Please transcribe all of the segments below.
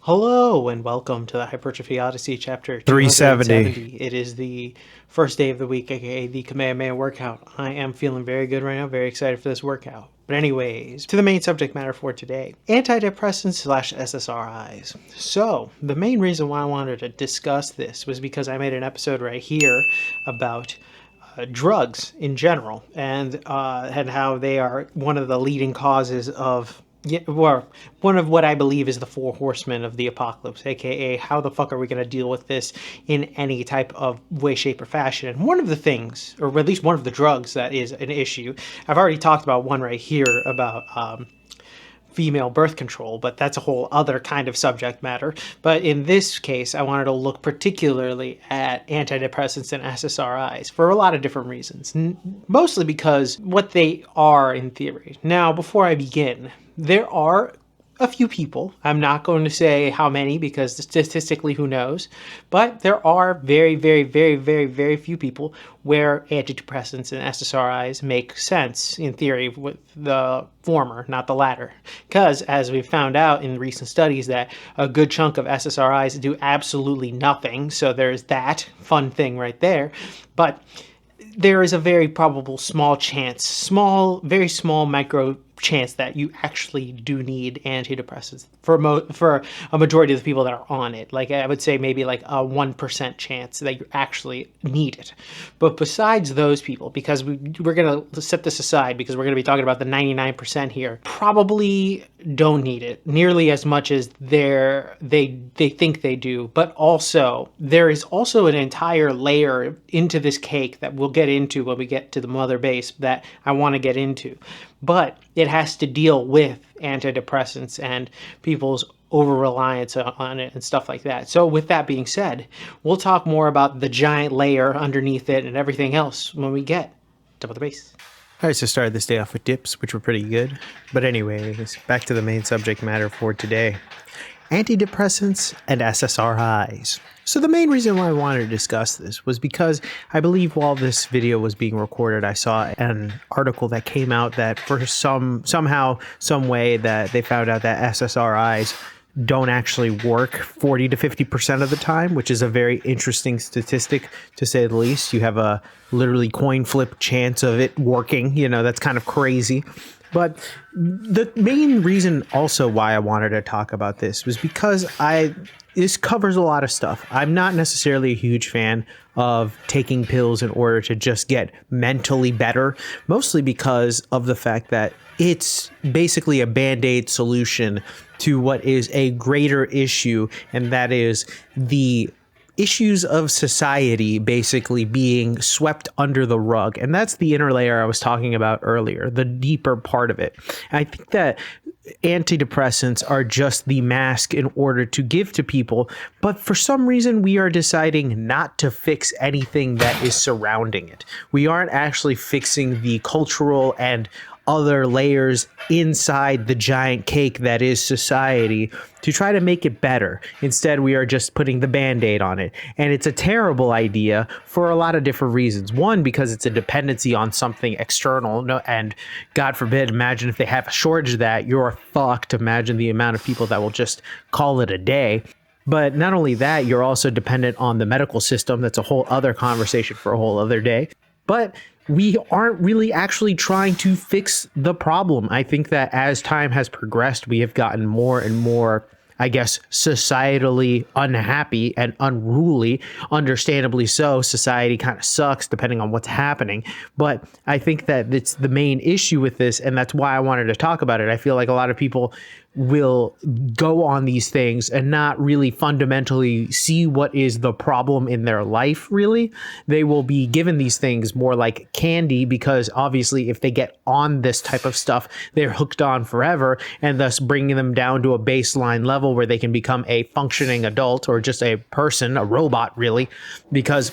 Hello and welcome to the Hypertrophy Odyssey chapter 370. 270. It is the first day of the week, aka the Kamehameha workout. I am feeling very good right now, very excited for this workout. But anyways, to the main subject matter for today, antidepressants slash SSRIs. So, the main reason why I wanted to discuss this was because I made an episode right here about drugs in general and how they are one of the leading causes of well, one of what I believe is the four horsemen of the apocalypse, aka how the fuck are we going to deal with this in any type of way, shape, or fashion. And one of the things, or at least one of the drugs that is an issue, I've already talked about one right here about female birth control, but that's a whole other kind of subject matter. But in this case, I wanted to look particularly at antidepressants and SSRIs for a lot of different reasons, mostly because what they are in theory. Now, before I begin, there are a few people. I'm not going to say how many because statistically, who knows? But there are very, very, very, very, very few people where antidepressants and SSRIs make sense in theory with the former, not the latter. Because as we've found out in recent studies that a good chunk of SSRIs do absolutely nothing. So there's that fun thing right there. But there is a very probable small chance, very small micro chance that you actually do need antidepressants for a majority of the people that are on it. Like I would say maybe like a 1% chance that you actually need it. But besides those people, because we're going to set this aside because we're going to be talking about the 99% here, probably don't need it nearly as much as they think they do. But also there is also an entire layer into this cake that we'll get into when we get to the mother base that I want to get into. But it has to deal with antidepressants and people's over-reliance on it and stuff like that. So with that being said, we'll talk more about the giant layer underneath it and everything else when we get to the base. All right, so started this day off with dips, which were pretty good. But anyways, back to the main subject matter for today. Antidepressants and SSRIs. So the main reason why I wanted to discuss this was because I believe while this video was being recorded, I saw an article that came out that for somehow, some way that they found out that SSRIs don't actually work 40 to 50% of the time, which is a very interesting statistic to say the least. You have a literally coin flip chance of it working. That's kind of crazy. But the main reason also why I wanted to talk about this was because this covers a lot of stuff. I'm not necessarily a huge fan of taking pills in order to just get mentally better, mostly because of the fact that it's basically a Band-Aid solution to what is a greater issue, and that is the issues of society basically being swept under the rug. And that's the inner layer I was talking about earlier, the deeper part of it. And I think that antidepressants are just the mask in order to give to people, but for some reason we are deciding not to fix anything that is surrounding it. We aren't actually fixing the cultural and other layers inside the giant cake that is society to try to make it better. Instead, we are just putting the Band-Aid on it. And it's a terrible idea for a lot of different reasons. One, because it's a dependency on something external. And God forbid, imagine if they have a shortage of that, you're fucked. Imagine the amount of people that will just call it a day. But not only that, you're also dependent on the medical system. That's a whole other conversation for a whole other day. But we aren't really actually trying to fix the problem. I think that as time has progressed, we have gotten more and more, I guess, societally unhappy and unruly. Understandably so. Society kind of sucks depending on what's happening. But I think that it's the main issue with this, and that's why I wanted to talk about it. I feel like a lot of people will go on these things and not really fundamentally see what is the problem in their life, really. They will be given these things more like candy because obviously if they get on this type of stuff, they're hooked on forever, and thus bringing them down to a baseline level where they can become a functioning adult or just a person, a robot, really, because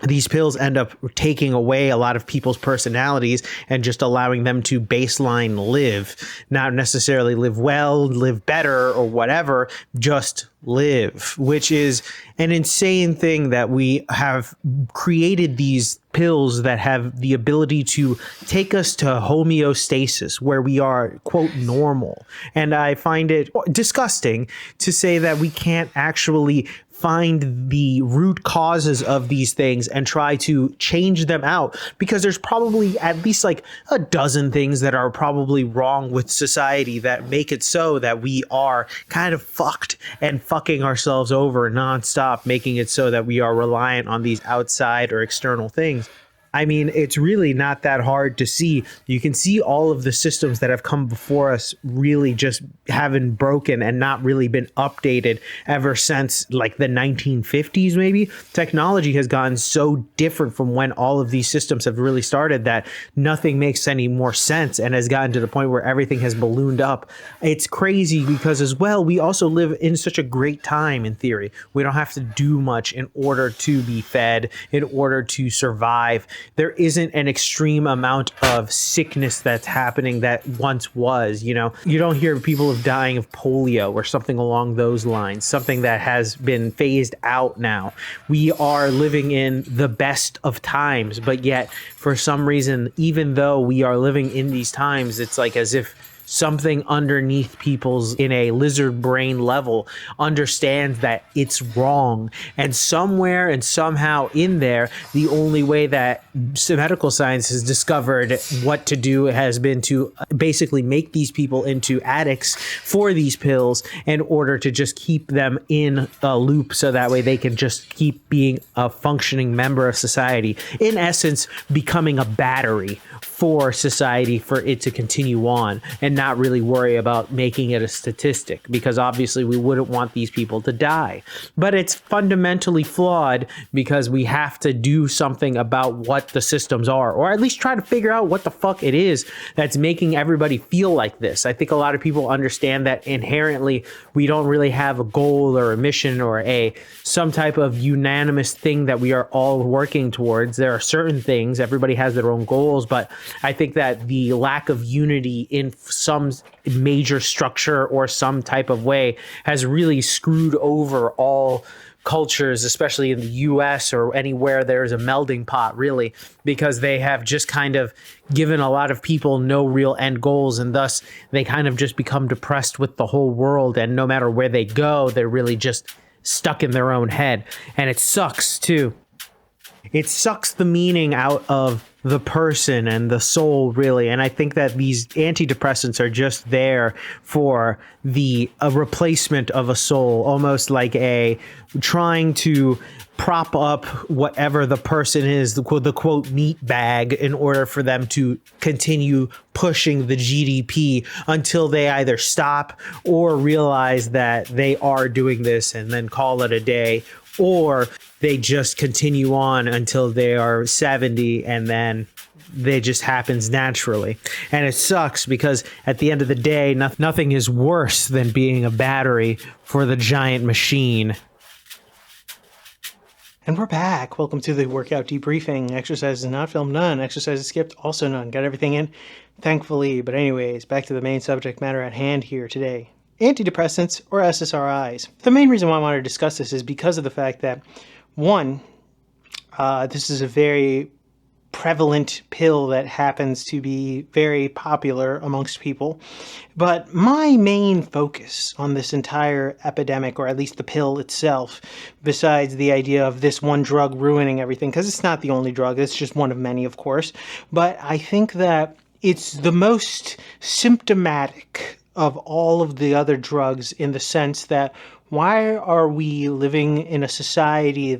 these pills end up taking away a lot of people's personalities and just allowing them to baseline live, not necessarily live well, live better, or whatever, just live, which is an insane thing that we have created these pills that have the ability to take us to homeostasis where we are, quote, normal. And I find it disgusting to say that we can't actually find the root causes of these things and try to change them out, because there's probably at least like a dozen things that are probably wrong with society that make it so that we are kind of fucked and fucking ourselves over nonstop, making it so that we are reliant on these outside or external things. I mean, it's really not that hard to see. You can see all of the systems that have come before us really just having broken and not really been updated ever since like the 1950s, maybe. Technology has gotten so different from when all of these systems have really started that nothing makes any more sense and has gotten to the point where everything has ballooned up. It's crazy because as well, we also live in such a great time in theory. We don't have to do much in order to be fed, in order to survive. There isn't an extreme amount of sickness that's happening that once was, you know. You don't hear people dying of polio or something along those lines, something that has been phased out now. We are living in the best of times, but yet for some reason, even though we are living in these times, it's like as if something underneath people's in a lizard brain level understands that it's wrong, and somewhere and somehow in there, the only way that medical science has discovered what to do has been to basically make these people into addicts for these pills in order to just keep them in a loop, so that way they can just keep being a functioning member of society, in essence becoming a battery for society, for it to continue on and not really worry about making it a statistic, because obviously we wouldn't want these people to die. But it's fundamentally flawed because we have to do something about what the systems are, or at least try to figure out what the fuck it is that's making everybody feel like this. I think a lot of people understand that inherently we don't really have a goal or a mission or some type of unanimous thing that we are all working towards. There are certain things, everybody has their own goals, but I think that the lack of unity in some major structure or some type of way has really screwed over all cultures, especially in the US or anywhere there's a melding pot, really, because they have just kind of given a lot of people no real end goals, and thus they kind of just become depressed with the whole world, and no matter where they go, they're really just stuck in their own head. And it sucks too. It sucks the meaning out of the person and the soul, really. And I think that these antidepressants are just there for a replacement of a soul, almost like trying to prop up whatever the person is, the quote meat bag, in order for them to continue pushing the GDP until they either stop or realize that they are doing this and then call it a day, or they just continue on until they are 70 and then it just happens naturally. And it sucks because at the end of the day, nothing is worse than being a battery for the giant machine. And we're back. Welcome to the workout debriefing. Exercises not filmed, none. Exercises skipped, also none. Got everything in, thankfully. But anyways, back to the main subject matter at hand here today. Antidepressants or SSRIs. The main reason why I wanted to discuss this is because of the fact that, one, this is a very prevalent pill that happens to be very popular amongst people. But my main focus on this entire epidemic, or at least the pill itself, besides the idea of this one drug ruining everything, because it's not the only drug, it's just one of many, of course, but I think that it's the most symptomatic of all of the other drugs, in the sense that why are we living in a society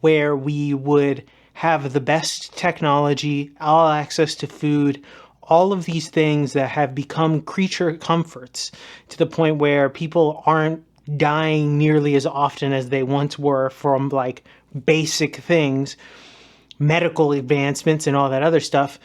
where we would have the best technology, all access to food, all of these things that have become creature comforts to the point where people aren't dying nearly as often as they once were from like basic things, medical advancements and all that other stuff.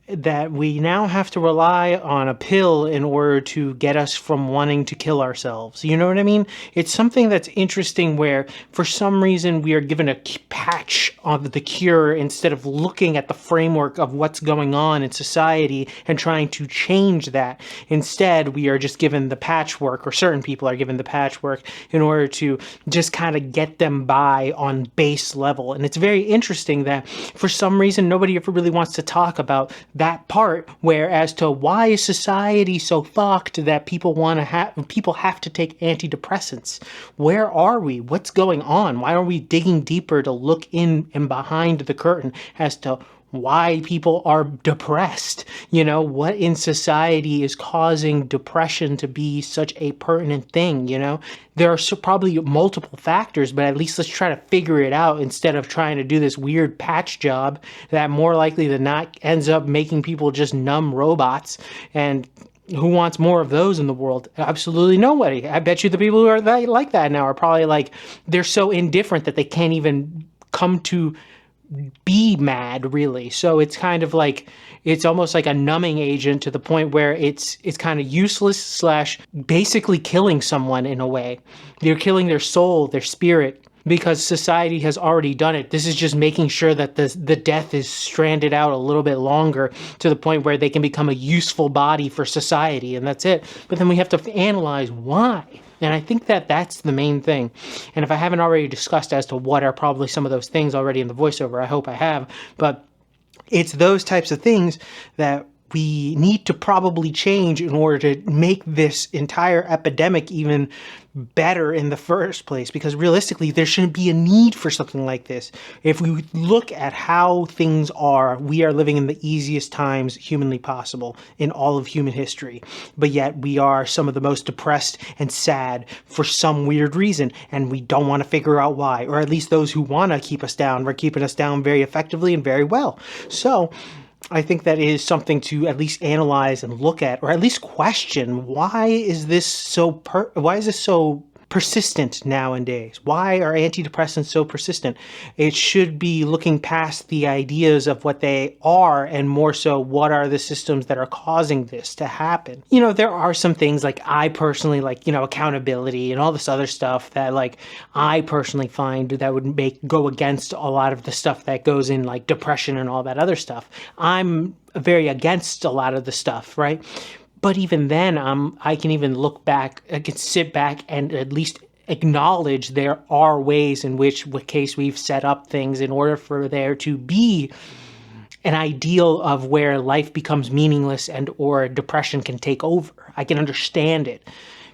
that we now have to rely on a pill in order to get us from wanting to kill ourselves. You know what I mean? It's something that's interesting where for some reason we are given a patch of the cure instead of looking at the framework of what's going on in society and trying to change that. Instead, we are just given the patchwork, or certain people are given the patchwork in order to just kind of get them by on base level. And it's very interesting that for some reason nobody ever really wants to talk about that part, where as to why is society so fucked that people have to take antidepressants. Where are we? What's going on? Why are we digging deeper to look in and behind the curtain as to why people are depressed? You know, what in society is causing depression to be such a pertinent thing? You know, there are probably multiple factors, but at least let's try to figure it out instead of trying to do this weird patch job that more likely than not ends up making people just numb robots. And who wants more of those in the world? Absolutely nobody. I bet you the people who are like that now are probably like, they're so indifferent that they can't even come to be mad, really. So it's kind of like, it's almost like a numbing agent to the point where it's kind of useless slash basically killing someone in a way. You're killing their soul, their spirit, because society has already done it. This is just making sure that the death is stranded out a little bit longer to the point where they can become a useful body for society, and that's it. But then we have to analyze why. And I think that that's the main thing. And if I haven't already discussed as to what are probably some of those things already in the voiceover, I hope I have. But it's those types of things that we need to probably change in order to make this entire epidemic even better in the first place, because realistically there shouldn't be a need for something like this. If we look at how things are, we are living in the easiest times humanly possible in all of human history, but yet we are some of the most depressed and sad for some weird reason, and we don't want to figure out why, or at least those who want to keep us down are keeping us down very effectively and very well. So I think that is something to at least analyze and look at, or at least question. Why is this so persistent nowadays? Why are antidepressants so persistent? It should be looking past the ideas of what they are and more so what are the systems that are causing this to happen. You know, there are some things like I personally like, you know, accountability and all this other stuff that like I personally find that would go against a lot of the stuff that goes in like depression and all that other stuff. I'm very against a lot of the stuff, right? But even then, I can even look back, I can sit back and at least acknowledge there are ways in which case we've set up things in order for there to be an ideal of where life becomes meaningless and or depression can take over. I can understand it.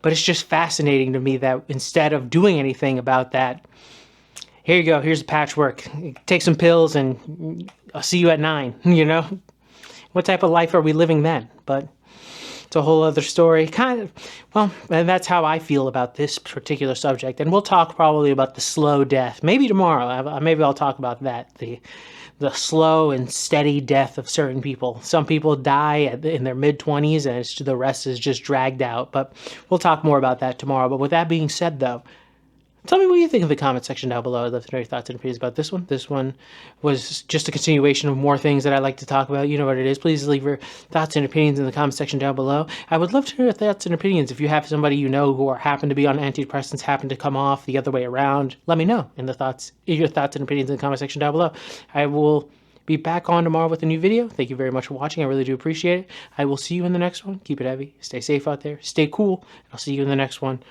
But it's just fascinating to me that instead of doing anything about that, here you go, here's the patchwork. Take some pills and I'll see you at 9, you know? What type of life are we living then? But it's a whole other story. Kind of, well, and that's how I feel about this particular subject. And we'll talk probably about the slow death. Maybe tomorrow. Maybe I'll talk about that. The slow and steady death of certain people. Some people die in their mid-20s and the rest is just dragged out. But we'll talk more about that tomorrow. But with that being said, though, tell me what you think in the comment section down below. I'd love to know your thoughts and opinions about this one. This one was just a continuation of more things that I like to talk about. You know what it is. Please leave your thoughts and opinions in the comment section down below. I would love to hear your thoughts and opinions. If you have somebody you know who happen to be on antidepressants, happen to come off the other way around, let me know in your thoughts and opinions in the comment section down below. I will be back on tomorrow with a new video. Thank you very much for watching. I really do appreciate it. I will see you in the next one. Keep it heavy. Stay safe out there. Stay cool. I'll see you in the next one.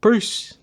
Peace.